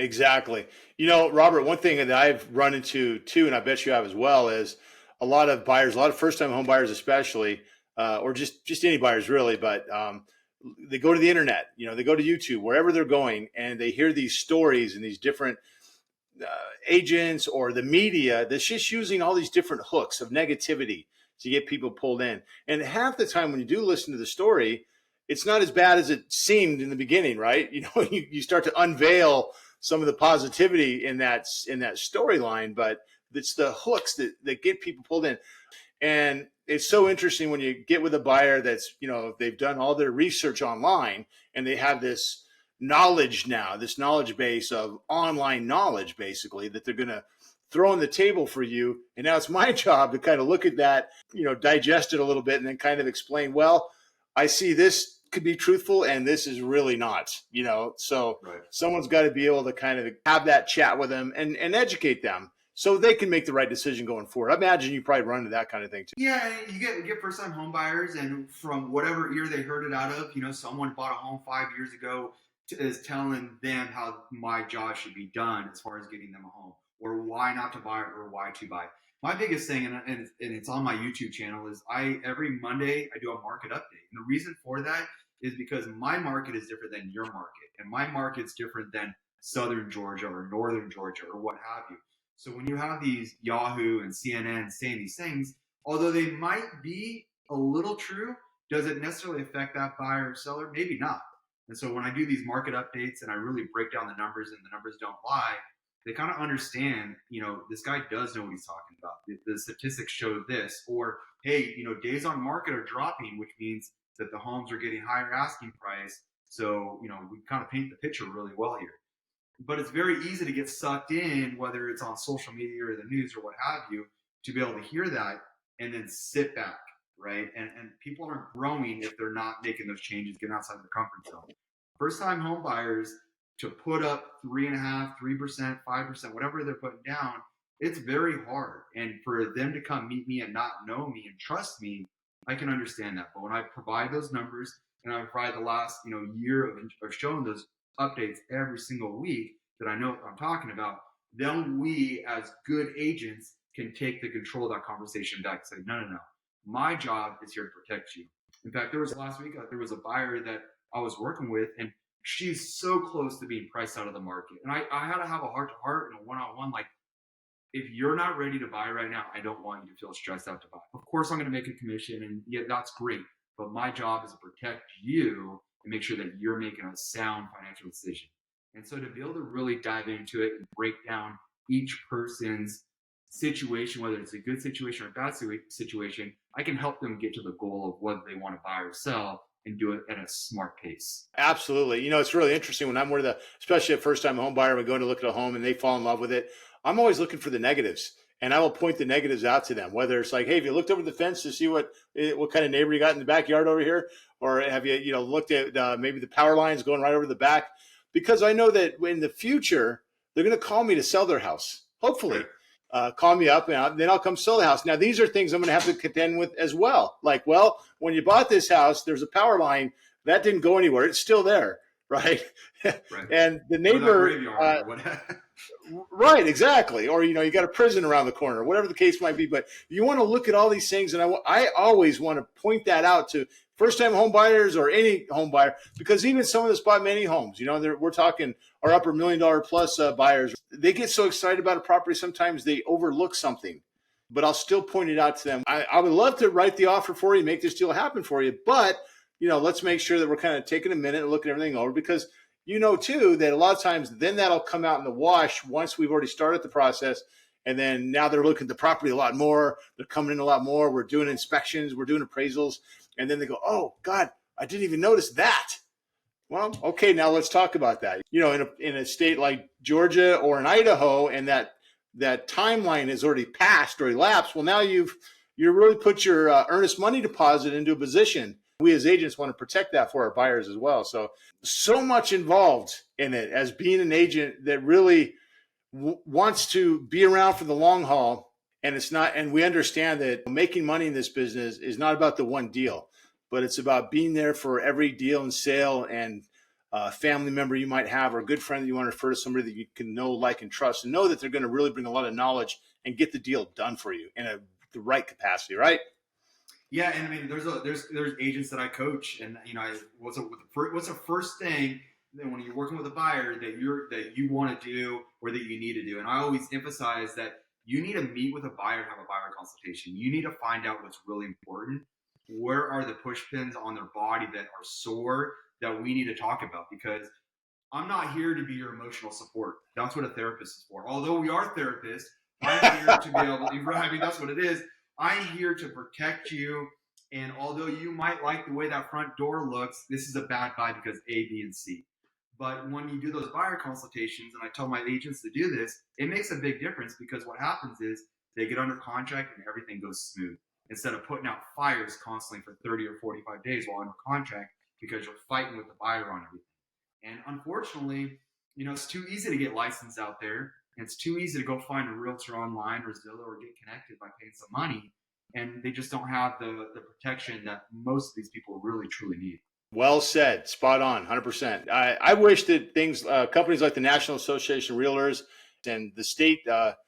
Exactly. Robert, one thing that I've run into too, and I bet you have as well, is a lot of buyers, a lot of first-time home buyers especially, or just any buyers really, but they go to the internet, they go to YouTube, wherever they're going, and they hear these stories and these different agents or the media that's just using all these different hooks of negativity to get people pulled in. And half the time when you do listen to the story, it's not as bad as it seemed in the beginning, right? You start to unveil some of the positivity in that storyline, but it's the hooks that get people pulled in. And it's so interesting when you get with a buyer that's, they've done all their research online and they have this knowledge now, this knowledge base of online knowledge, basically, that they're going to throw on the table for you. And now it's my job to kind of look at that, digest it a little bit and then kind of explain, well, I see this could be truthful and this is really not, so right. Someone's got to be able to kind of have that chat with them and educate them so they can make the right decision going forward. I imagine you probably run into that kind of thing too. Yeah, you get first-time home buyers, and from whatever ear they heard it out of, someone bought a home 5 years ago is telling them how my job should be done as far as getting them a home, or why not to buy or why to buy. My biggest thing, and it's on my YouTube channel, is every Monday I do a market update. And the reason for that is because my market is different than your market, and my market's different than Southern Georgia or Northern Georgia or what have you. So when you have these Yahoo and CNN saying these things, although they might be a little true, does it necessarily affect that buyer or seller? Maybe not. And so when I do these market updates and I really break down the numbers and the numbers don't lie, they kind of understand, this guy does know what he's talking about. The statistics show this, or, hey, days on market are dropping, which means that the homes are getting higher asking price. So, we kind of paint the picture really well here. But it's very easy to get sucked in, whether it's on social media or the news or what have you, to be able to hear that and then sit back, right? And people aren't growing if they're not making those changes, getting outside of their comfort zone. First-time home buyers, to put up 3.5%, 3%, 5%, whatever they're putting down, it's very hard. And for them to come meet me and not know me and trust me, I can understand that. But when I provide those numbers and I provide the last year of showing those updates every single week that I know what I'm talking about, then we as good agents can take the control of that conversation back and say, no, no, no. My job is here to protect you. In fact, there was last week, there was a buyer that I was working with, and she's so close to being priced out of the market. And I had to have a heart to heart and a one-on-one, like, if you're not ready to buy right now, I don't want you to feel stressed out to buy. Of course, I'm going to make a commission, and yeah, that's great. But my job is to protect you and make sure that you're making a sound financial decision. And so to be able to really dive into it and break down each person's situation, whether it's a good situation or a bad situation, I can help them get to the goal of whether they want to buy or sell and do it at a smart pace. Absolutely. It's really interesting when I'm especially a first-time home buyer, we go to look at a home and they fall in love with it. I'm always looking for the negatives, and I will point the negatives out to them. Whether it's like, hey, have you looked over the fence to see what kind of neighbor you got in the backyard over here, or have you looked at maybe the power lines going right over the back? Because I know that in the future they're going to call me to sell their house. Hopefully, call me up and then I'll come sell the house. Now these are things I'm going to have to contend with as well. Like, well, when you bought this house, there's a power line that didn't go anywhere; it's still there, right? Right. And the neighbor. Right, exactly. Or, you got a prison around the corner, whatever the case might be. But you want to look at all these things. And I always want to point that out to first-time home buyers or any home buyer, because even someone that's bought many homes, we're talking our upper $1 million plus buyers, they get so excited about a property, sometimes they overlook something. But I'll still point it out to them. I would love to write the offer for you, make this deal happen for you. But, let's make sure that we're kind of taking a minute and looking everything over, because too, that a lot of times then that'll come out in the wash once we've already started the process. And then now they're looking at the property a lot more. They're coming in a lot more. We're doing inspections. We're doing appraisals. And then they go, oh, God, I didn't even notice that. Well, okay, now let's talk about that. In a state like Georgia or in Idaho, and that timeline has already passed or elapsed, well, now you really put your earnest money deposit into a position. We as agents want to protect that for our buyers as well. So much involved in it as being an agent that really wants to be around for the long haul. And we understand that making money in this business is not about the one deal, but it's about being there for every deal and sale, and a family member you might have, or a good friend that you want to refer to somebody that you can know, like, and trust, and know that they're going to really bring a lot of knowledge and get the deal done for you in the right capacity, right? Yeah, and I mean, there's agents that I coach, and what's the first thing that when you're working with a buyer that you want to do or that you need to do? And I always emphasize that you need to meet with a buyer and have a buyer consultation. You need to find out what's really important. Where are the push pins on their body that are sore that we need to talk about? Because I'm not here to be your emotional support. That's what a therapist is for. Although we are therapists, I'm here to be able to, I mean, that's what it is. I'm here to protect you. And although you might like the way that front door looks, this is a bad buy because A, B, and C. But when you do those buyer consultations, and I tell my agents to do this, it makes a big difference, because what happens is they get under contract and everything goes smooth. Instead of putting out fires constantly for 30 or 45 days while under contract because you're fighting with the buyer on everything. And unfortunately, it's too easy to get licensed out there. And it's too easy to go find a realtor online or Zillow or get connected by paying some money. And they just don't have the protection that most of these people really, truly need. Well said. Spot on. 100%. I wish that companies like the National Association of Realtors and the state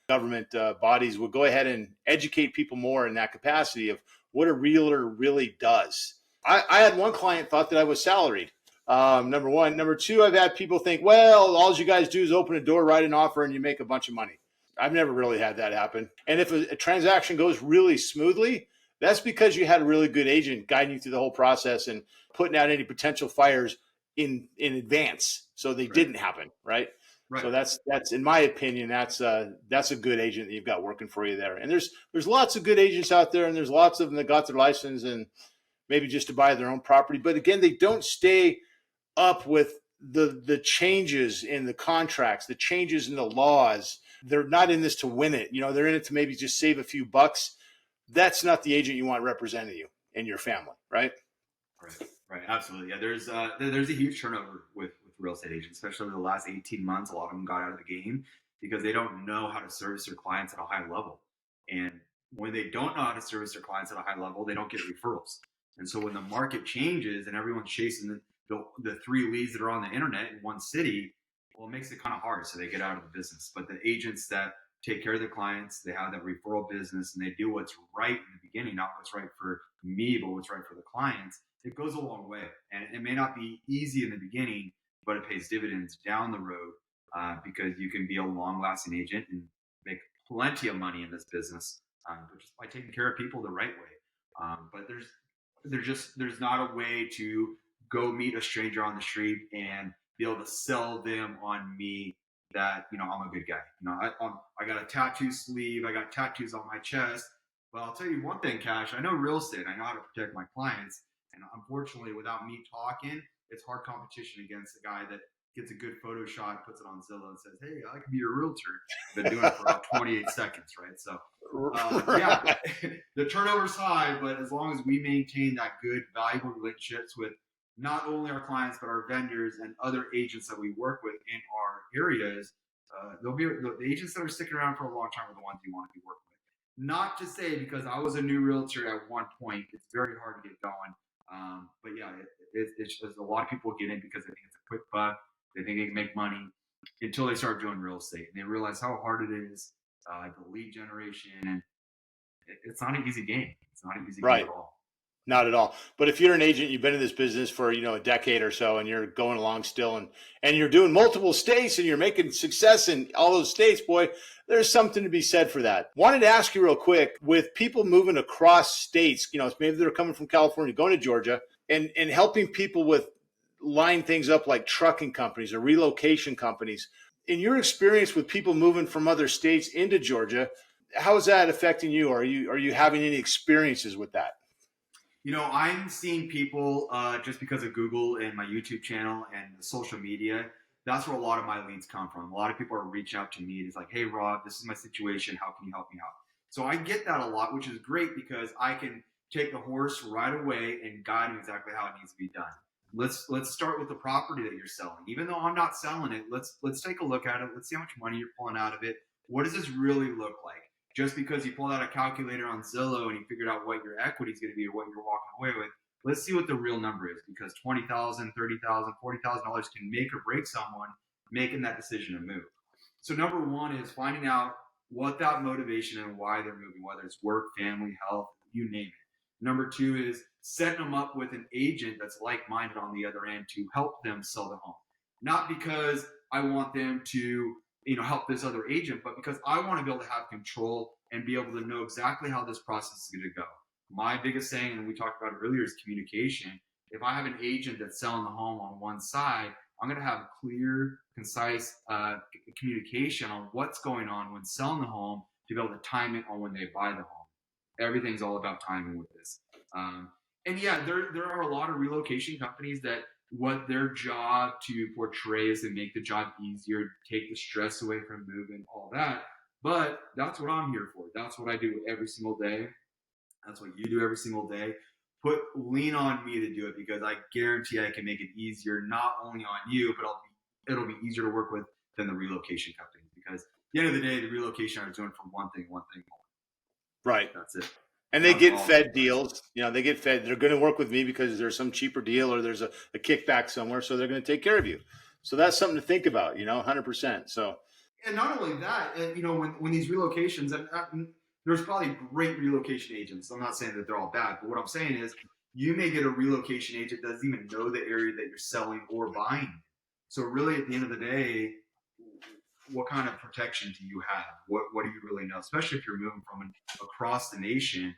government bodies would go ahead and educate people more in that capacity of what a realtor really does. I had one client thought that I was salaried. Number one. Number two, I've had people think, well, all you guys do is open a door, write an offer, and you make a bunch of money. I've never really had that happen. And if a transaction goes really smoothly, that's because you had a really good agent guiding you through the whole process and putting out any potential fires in advance, so they didn't happen, right? So that's in my opinion, that's a good agent that you've got working for you there. And there's lots of good agents out there, and there's lots of them that got their license and maybe just to buy their own property. But again, they don't stay up with the changes in the contracts, the changes in the laws. They're not in this to win it. They're in it to maybe just save a few bucks. That's not the agent you want representing you and your family, right? Right. Absolutely. Yeah. There's a huge turnover with real estate agents, especially the last 18 months. A lot of them got out of the game because they don't know how to service their clients at a high level. And when they don't know how to service their clients at a high level, they don't get referrals. And so when the market changes and everyone's chasing the three leads that are on the internet in one city, well, it makes it kind of hard. So they get out of the business. But the agents that take care of their clients, they have that referral business, and they do what's right in the beginning, not what's right for me, but what's right for the clients, it goes a long way. And it may not be easy in the beginning, but it pays dividends down the road because you can be a long-lasting agent and make plenty of money in this business, but just by taking care of people the right way. But there's not a way to go meet a stranger on the street and be able to sell them on me that, I'm a good guy. I got a tattoo sleeve, I got tattoos on my chest. Well, I'll tell you one thing, Cash. I know real estate. I know how to protect my clients. And unfortunately, without me talking, it's hard competition against the guy that gets a good photo shot, puts it on Zillow, and says, "Hey, I can be your realtor." I've been doing it for about 28 seconds, right? So, yeah, the turnover's high, but as long as we maintain that good, valuable relationships with not only our clients, but our vendors and other agents that we work with in our areas, they'll be the agents that are sticking around for a long time are the ones you want to be working with. Not to say because I was a new realtor at one point, it's very hard to get going. But yeah, it's just a lot of people get in because they think it's a quick buck. They think they can make money until they start doing real estate and they realize how hard it is, the lead generation, and it's not an easy game. It's not an easy game at all. Not at all. But if you're an agent, you've been in this business for, a decade or so, and you're going along still, and you're doing multiple states and you're making success in all those states, boy, there's something to be said for that. Wanted to ask you real quick, with people moving across states, maybe they're coming from California, going to Georgia, and helping people with line things up like trucking companies or relocation companies. In your experience with people moving from other states into Georgia, how is that affecting you? Are you having any experiences with that? I'm seeing people just because of Google and my YouTube channel and the social media. That's where a lot of my leads come from. A lot of people are reaching out to me. It's like, "Hey, Rob, this is my situation. How can you help me out?" So I get that a lot, which is great because I can take the horse right away and guide them exactly how it needs to be done. Let's start with the property that you're selling. Even though I'm not selling it, let's take a look at it. Let's see how much money you're pulling out of it. What does this really look like? Just because you pulled out a calculator on Zillow and you figured out what your equity is going to be or what you're walking away with, let's see what the real number is, because $20,000, $30,000, $40,000 can make or break someone making that decision to move. So number one is finding out what that motivation and why they're moving, whether it's work, family, health, you name it. Number two is setting them up with an agent that's like-minded on the other end to help them sell the home. Not because I want them to help this other agent, but because I want to be able to have control and be able to know exactly how this process is going to go. My biggest saying, and we talked about it earlier, is communication. If I have an agent that's selling the home on one side, I'm going to have clear, concise communication on what's going on when selling the home to be able to time it on when they buy the home. Everything's all about timing with this. And yeah, there are a lot of relocation companies that what their job to portray is to make the job easier, take the stress away from moving, all that. But that's what I'm here for. That's what I do every single day. That's what you do every single day. Lean on me to do it because I guarantee I can make it easier, not only on you, but it'll be easier to work with than the relocation companies. Because at the end of the day, the relocation are doing for one thing more. Right. That's it. And they get fed deals. They get fed. They're going to work with me because there's some cheaper deal or there's a kickback somewhere. So they're going to take care of you. So that's something to think about, 100%. So. And not only that, and when these relocations, and there's probably great relocation agents. I'm not saying that they're all bad, but what I'm saying is you may get a relocation agent that doesn't even know the area that you're selling or buying. So really at the end of the day, what kind of protection do you have? What do you really know? Especially if you're moving from across the nation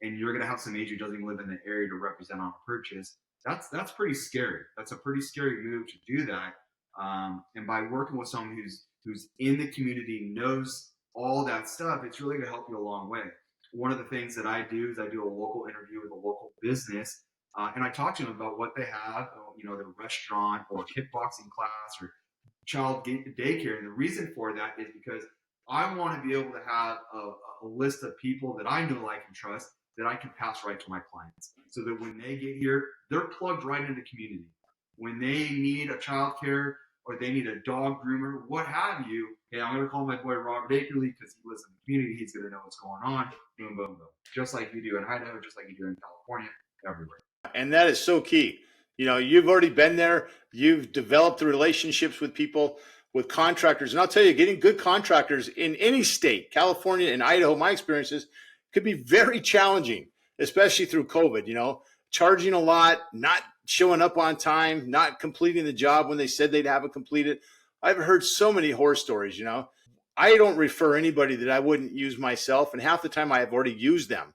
and you're going to have some agent who doesn't even live in the area to represent on a purchase. That's pretty scary. That's a pretty scary move to do that. And by working with someone who's in the community, knows all that stuff, it's really going to help you a long way. One of the things that I do is I do a local interview with a local business, and I talk to them about what they have, their restaurant or kickboxing class or child daycare. And the reason for that is because I want to be able to have a list of people that I know, like, and trust that I can pass right to my clients so that when they get here, they're plugged right into the community. when they need a childcare or they need a dog groomer, what have you, hey, I'm going to call my boy Robert Akerly because he lives in the community. He's going to know what's going on. Boom, boom, boom. Just like you do in Idaho, just like you do in California, everywhere. And that is so key. You've already been there. You've developed the relationships with people, with contractors. And I'll tell you, getting good contractors in any state, California and Idaho, my experiences, could be very challenging, especially through COVID, charging a lot, not showing up on time, not completing the job when they said they'd have it completed. I've heard so many horror stories, I don't refer anybody that I wouldn't use myself. And half the time I have already used them,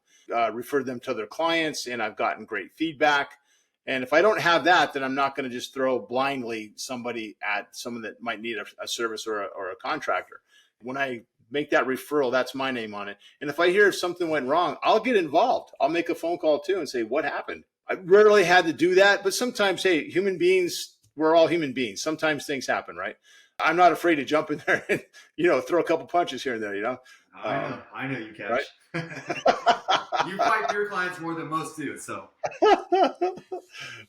referred them to their clients, and I've gotten great feedback. And if I don't have that, then I'm not going to just throw blindly somebody at someone that might need a service or a contractor. When I make that referral, that's my name on it. And if I hear if something went wrong, I'll get involved. I'll make a phone call too and say, what happened? I rarely had to do that, but sometimes, hey, human beings, we're all human beings. Sometimes things happen, right? I'm not afraid to jump in there and, throw a couple punches here and there, I know you catch. Right? You fight your clients more than most do, so.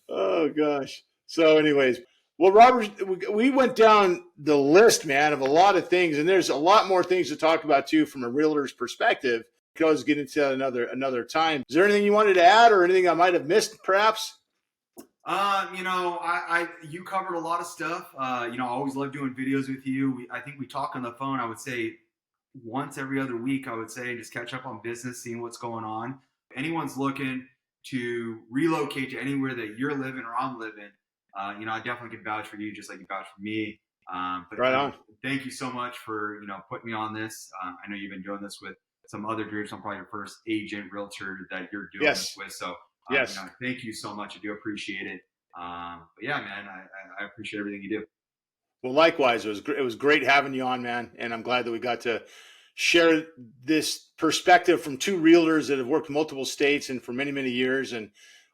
Oh, gosh. So anyways, well, Robert, we went down the list, man, of a lot of things, and there's a lot more things to talk about too from a realtor's perspective. We could always get into that another time. Is there anything you wanted to add or anything I might have missed, perhaps? You covered a lot of stuff. I always love doing videos with you. I think we talk on the phone, I would say once every other week, I would say, just catch up on business, seeing what's going on. If anyone's looking to relocate to anywhere that you're living or I'm living, I definitely can vouch for you just like you vouch for me. But right on. Thank you so much for, putting me on this. I know you've been doing this with some other groups. I'm probably your first agent realtor that you're doing this with. So yes. Thank you so much. I do appreciate it. But yeah, man, I appreciate everything you do. Well, likewise, it was great having you on, man. And I'm glad that we got to share this perspective from two realtors that have worked multiple states and for many, many years. And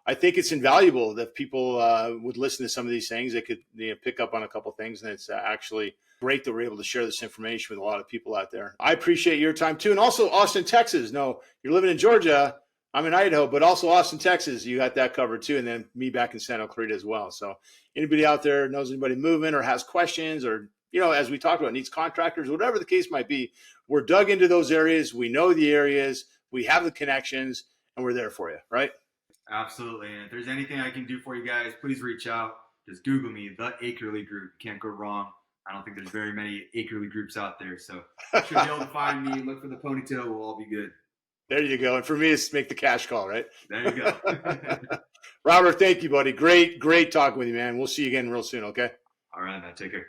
I think it's invaluable that people would listen to some of these things. They could pick up on a couple of things. And it's actually great that we're able to share this information with a lot of people out there. I appreciate your time too. And also Austin, Texas. No, you're living in Georgia. I'm in Idaho, but also Austin, Texas. You got that covered too. And then me back in Santa Clarita as well. So anybody out there knows anybody moving or has questions or, as we talked about, needs contractors, whatever the case might be, we're dug into those areas. We know the areas. We have the connections, and we're there for you, right? Absolutely. And if there's anything I can do for you guys, please reach out. Just Google me, The Akerly Group. You can't go wrong. I don't think there's very many Akerly groups out there. So you should be able to find me. Look for the ponytail. We'll all be good. There you go. And for me, it's make the cash call, right? There you go. Robert, thank you, buddy. Great talking with you, man. We'll see you again real soon, okay? All right, man. Take care.